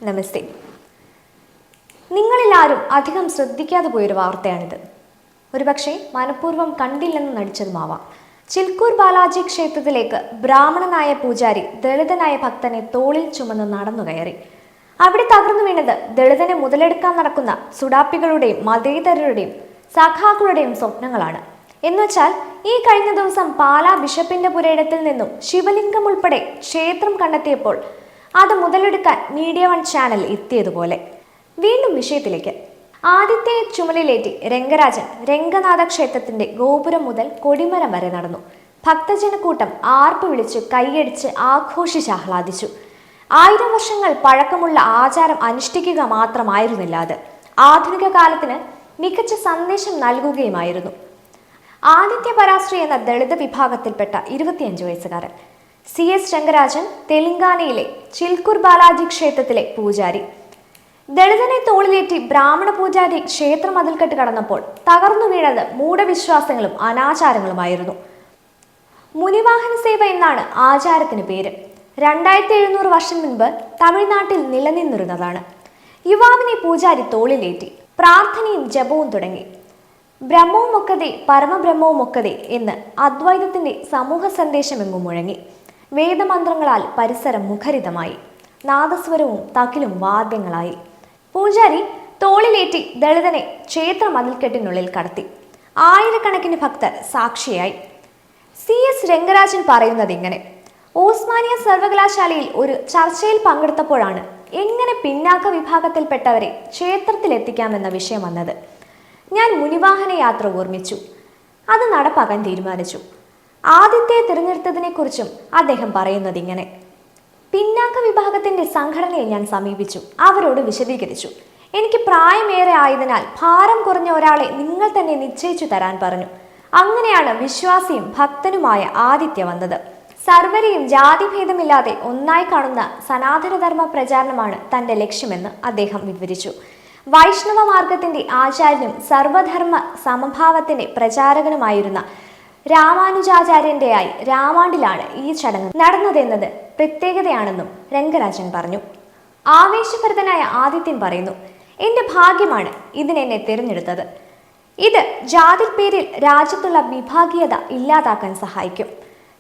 നമസ്തേ. നിങ്ങളിലാരും അധികം ശ്രദ്ധിക്കാതെ പോയൊരു വാർത്തയാണിത്. ഒരുപക്ഷെ മനഃപൂർവ്വം കണ്ടില്ലെന്ന് നടിച്ചതുമാവാം. ചിൽക്കൂർ ബാലാജി ക്ഷേത്രത്തിലേക്ക് ബ്രാഹ്മണനായ പൂജാരി ദളിതനായ ഭക്തനെ തോളിൽ ചുമന്ന് നടന്നു കയറി. അവിടെ തകർന്നു വീണത് ദളിതനെ മുതലെടുക്കാൻ നടക്കുന്ന സുഡാപ്പികളുടെയും മതേതരരുടെയും സഖാക്കളുടെയും സ്വപ്നങ്ങളാണ്. എന്നുവെച്ചാൽ ഈ കഴിഞ്ഞ ദിവസം പാലാ ബിഷപ്പിന്റെ പുരയിടത്തിൽ നിന്നും ശിവലിംഗം ഉൾപ്പെടെ ക്ഷേത്രം കണ്ടെത്തിയപ്പോൾ അത് മുതലെടുക്കാൻ മീഡിയ വൺ ചാനൽ എത്തിയതുപോലെ. വീണ്ടും വിഷയത്തിലേക്ക്. ആദ്യത്തെ ചുമലിലേറ്റി രംഗരാജൻ രംഗനാഥ ക്ഷേത്രത്തിന്റെ ഗോപുരം മുതൽ കൊടിമരം വരെ നടന്നു. ഭക്തജനക്കൂട്ടം ആർപ്പ് വിളിച്ചു കൈയടിച്ച് ആഘോഷിച്ച് ആഹ്ലാദിച്ചു. 1000 വർഷങ്ങൾ പഴക്കമുള്ള ആചാരം അനുഷ്ഠിക്കുക മാത്രമായിരുന്നില്ല അത്, ആധുനിക കാലത്തിന് മികച്ച സന്ദേശം നൽകുകയുമായിരുന്നു. ആദിത്യ പരാശ്രീ എന്ന ദളിത് വിഭാഗത്തിൽപ്പെട്ട 25 വയസ്സുകാരൻ CS രംഗരാജൻ തെലങ്കാനയിലെ ചിൽക്കൂർ ബാലാജി ക്ഷേത്രത്തിലെ പൂജാരി. ദളിതനെ തോളിലേറ്റി ബ്രാഹ്മണ പൂജാരി ക്ഷേത്ര മതിൽക്കെട്ട് കടന്നപ്പോൾ തകർന്നു വീണത് മൂഢവിശ്വാസങ്ങളും അനാചാരങ്ങളുമായിരുന്നു. മുനിവാഹന സേവ എന്നാണ് ആചാരത്തിന് പേര്. 2700 വർഷം മുൻപ് തമിഴ്നാട്ടിൽ നിലനിന്നിരുന്നതാണ്. യുവാവിനെ പൂജാരി തോളിലേറ്റി പ്രാർത്ഥനയും ജപവും തുടങ്ങി. ബ്രഹ്മവും ഒക്കതേ പരമബ്രഹ്മവും ഒക്കതേ എന്ന് അദ്വൈതത്തിന്റെ സമൂഹ സന്ദേശമെങ്ങും മുഴങ്ങി. വേദമന്ത്രങ്ങളാൽ പരിസരം മുഖരിതമായി. നാദസ്വരവും തകിലും വാദ്യങ്ങളായി. പൂജാരി തോളിലേറ്റി ദളിതനെ ക്ഷേത്ര മതിൽക്കെട്ടിനുള്ളിൽ കടത്തി. ആയിരക്കണക്കിന് ഭക്തർ സാക്ഷിയായി. CS രംഗരാജൻ പറയുന്നത് ഇങ്ങനെ: ഓസ്മാനിയ സർവകലാശാലയിൽ ഒരു ചർച്ചയിൽ പങ്കെടുത്തപ്പോഴാണ് എങ്ങനെ പിന്നാക്ക വിഭാഗത്തിൽപ്പെട്ടവരെ ക്ഷേത്രത്തിലെത്തിക്കാമെന്ന വിഷയം വന്നത്. ഞാൻ മുനിവാഹന യാത്ര ഓർമ്മിച്ചു. അത് നടപ്പാക്കാൻ തീരുമാനിച്ചു. ആദ്യത്തെ തിരഞ്ഞെടുത്തതിനെക്കുറിച്ചും അദ്ദേഹം പറയുന്നത് ഇങ്ങനെ: പിന്നാക്ക വിഭാഗത്തിന്റെ സംഘടനയെ ഞാൻ സമീപിച്ചു. അവരോട് വിശദീകരിച്ചു. എനിക്ക് പ്രായമേറെ ആയതിനാൽ ഭാരം കുറഞ്ഞ ഒരാളെ നിങ്ങൾ തന്നെ നിശ്ചയിച്ചു തരാൻ പറഞ്ഞു. അങ്ങനെയാണ് വിശ്വാസിയും ഭക്തനുമായ ആദിത്യ വന്നത്. സർവരെയും ജാതിഭേദമില്ലാതെ ഒന്നായി കാണുന്ന സനാതനധർമ്മ പ്രചാരണമാണ് തന്റെ ലക്ഷ്യമെന്ന് അദ്ദേഹം വിവരിച്ചു. വൈഷ്ണവ മാർഗത്തിന്റെ ആചാര്യനും സർവധർമ്മ സമഭാവത്തിന്റെ പ്രചാരകനുമായിരുന്ന രാമാനുജാചാര്യന്റെയായി രാമാണ്ടിലാണ് ഈ ചടങ്ങ് നടന്നതെന്നത് പ്രത്യേകതയാണെന്നും രംഗരാജൻ പറഞ്ഞു. ആവേശഭരിതനായ ആദിത്യൻ പറയുന്നു: എന്റെ ഭാഗ്യമാണ് ഇതിനെന്നെ തിരഞ്ഞെടുത്തത്. ഇത് ജാതി പേരിൽ രാജ്യത്തുള്ള വിഭാഗീയത ഇല്ലാതാക്കാൻ സഹായിക്കും.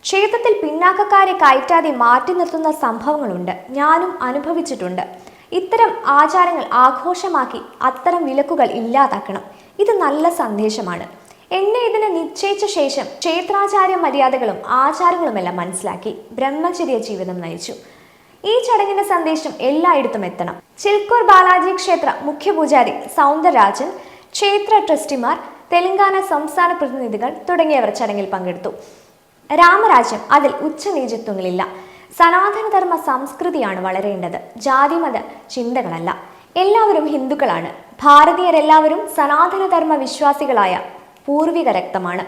ക്ഷേത്രത്തിൽ പിന്നാക്കക്കാരെ കയറ്റാതെ മാറ്റി നിർത്തുന്ന സംഭവങ്ങളുണ്ട്. ഞാനും അനുഭവിച്ചിട്ടുണ്ട്. ഇത്തരം ആചാരങ്ങൾ ആഘോഷമാക്കി അത്തരം വിലക്കുകൾ ഇല്ലാതാക്കണം. ഇത് നല്ല സന്ദേശമാണ്. എന്നെ ഇതിനെ നിശ്ചയിച്ച ശേഷം ക്ഷേത്രാചാര്യ മര്യാദകളും ആചാരങ്ങളുമെല്ലാം മനസ്സിലാക്കി ബ്രഹ്മചര്യ ജീവിതം നയിച്ചു. ഈ ചടങ്ങിന്റെ സന്ദേശം എല്ലായിടത്തും എത്തണം. ചിൽക്കൂർ ബാലാജി ക്ഷേത്ര മുഖ്യ പൂജാരി സൗന്ദരരാജൻ, ക്ഷേത്ര ട്രസ്റ്റിമാർ, തെലങ്കാന സംസ്ഥാന പ്രതിനിധികൾ തുടങ്ങിയവർ ചടങ്ങിൽ പങ്കെടുത്തു. രാമരാജ്യം അതിൽ ഉച്ചനീചത്വങ്ങളില്ല. സനാതനധർമ്മ സംസ്കൃതിയാണ് വളരേണ്ടത്, ജാതിമത ചിന്തകളല്ല. എല്ലാവരും ഹിന്ദുക്കളാണ്. ഭാരതീയരെല്ലാവരും സനാതനധർമ്മ വിശ്വാസികളായ പൂർവിക രക്തമാണ്.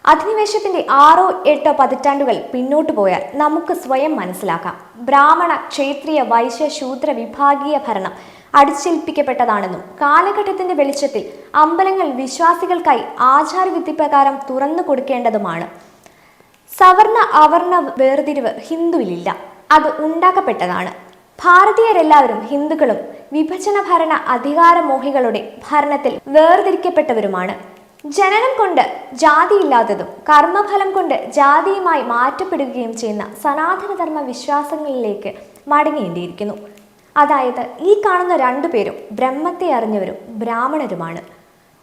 അധിനിവേശത്തിന്റെ 6 8 പതിറ്റാണ്ടുകൾ പിന്നോട്ടു പോയാൽ നമുക്ക് സ്വയം മനസ്സിലാക്കാം. ബ്രാഹ്മണ ക്ഷേത്രീയ വൈശ്യ ശൂദ്ര വിഭാഗീയ ഭരണം അടിച്ചേൽപ്പിക്കപ്പെട്ടതാണെന്നും കാലഘട്ടത്തിന്റെ വെളിച്ചത്തിൽ അമ്പലങ്ങൾ വിശ്വാസികൾക്കായി ആചാരവിധി പ്രകാരം തുറന്നു കൊടുക്കേണ്ടതുമാണ്. സവർണ അവർണ വേർതിരിവ് ഹിന്ദുവിലില്ല, അത് ഉണ്ടാക്കപ്പെട്ടതാണ്. ഭാരതീയരെല്ലാവരും ഹിന്ദുക്കളും വിഭജന ഭരണ അധികാരമോഹികളുടെ ഭരണത്തിൽ വേർതിരിക്കപ്പെട്ടവരുമാണ്. ജനനം കൊണ്ട് ജാതിയില്ലാത്തതും കർമ്മഫലം കൊണ്ട് ജാതിയുമായി മാറ്റപ്പെടുകയും ചെയ്യുന്ന സനാതനധർമ്മ വിശ്വാസങ്ങളിലേക്ക് മടങ്ങേണ്ടിയിരിക്കുന്നു. അതായത് ഈ കാണുന്ന 2 പേരും ബ്രഹ്മത്തെ അറിഞ്ഞവരും ബ്രാഹ്മണരുമാണ്.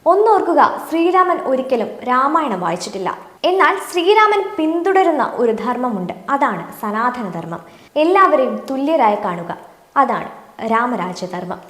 ഒന്നോർക്കുക, ശ്രീരാമൻ ഒരിക്കലും രാമായണം വായിച്ചിട്ടില്ല. എന്നാൽ ശ്രീരാമൻ പിന്തുടരുന്ന ഒരു ധർമ്മമുണ്ട്. അതാണ് സനാതനധർമ്മം. എല്ലാവരെയും തുല്യരായി കാണുക. അതാണ് രാമരാജ്യധർമ്മം.